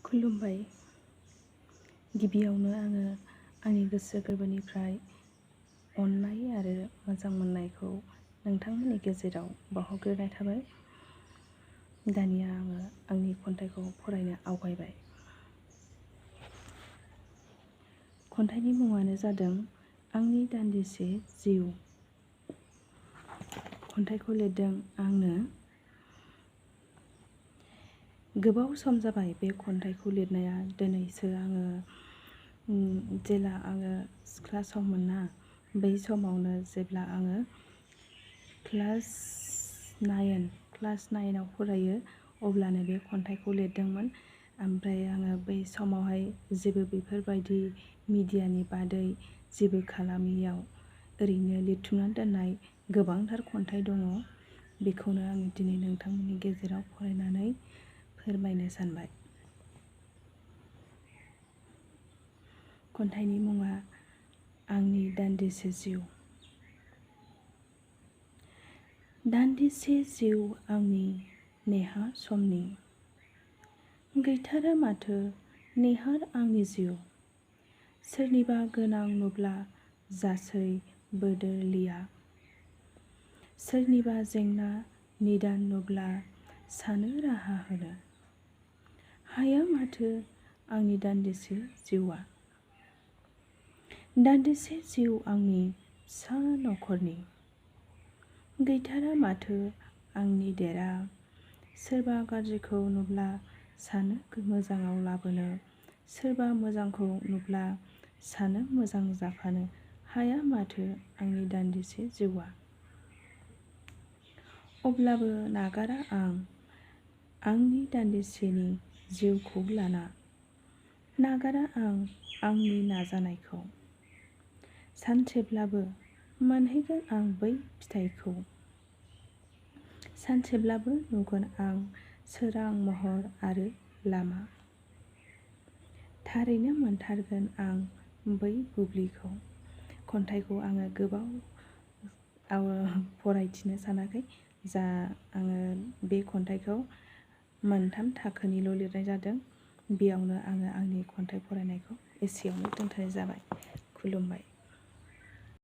खुलुमबाय। गिबियावनो आङो आंनि गोसो गोरबोनिफ्राय अननाय आरो मोजां मोननायखौ नोंथांमोननि गेजेराव बावहरग्रोनाय थाबाय। दानिया आङो आंनि खन्थाइखौ फरायनो आवगायबाय। खन्थाइनि मुङानो जादों आंनि दान्दिसे जिउ। खन्थाइखौ लिरदों आंनो। गोबाव सम जाबाय बे खन्थाइखौ लिरनाया। दिनैसो आङो जेला आङो सिख्ला सममोन ना, बै समावनो जेब्ला आङो क्लास 9 आव फरायो अब्लानो बे खन्थाइखौ लिरदोंमोन। ओमफ्राय आङो बै समावहाय जेबो बेफोरबायदि मिडियानि बादै जेबो खालामैयाव ओरैनो लिरथुमनानै दोननाय गोबांथार खन्थाइ दङ। बेखौनो आङो दिनै नोंथांमोननि गेजेराव फरायनानै फोरमायनो सानबाय। खन्थाइनि मुङा आंनि दान्दिसे जिउ। दान्दिसे जिउ आंनि नेहा समनि, गैथारा माथो नेहार आंनि जिउ। सोरनिबा गोनां नुब्ला जासै बोदोरलिया, सोरनिबा जेंना निदान नुब्ला सानो राहा होनो। हाया माथो आंनि दान्दिसे जिउआ। दान्दिसे जिउ आंनि फिसा नखरनि, गैथारा माथो आंनि देरा। सोरबा गाज्रिखौ नुब्ला सानो मोजाङाव लाबोनो, सोरबा मोजांखौ नुब्ला सानो मोजां जाफानो। हाया माथो आंनि दान्दिसे जिउआ। अब्लाबो नागारा आं आंनि दान्दिसेनि जिउखौ लाना, नागारा आं आंनि नाजानायखौ। सानसेब्लाबो मोनहैगोन आं बै फिथाइखौ, सानसेब्लाबो नुगोन आं सोरां महर आरो लामा। थारैनो मोनथारगोन आं बै बुब्लिखौ। खन्थाइखौ आङो गोबाव फरायथिनो सानाखै। आङो बे खन्थाइखौ मोनथाम थाखोनिल' लिरनाय जादों। बेयावनो आङो आंनि खन्थाइ फरायनायखौ एसेयावनो दोनथ'नाय जाबाय। खुलुमबाय।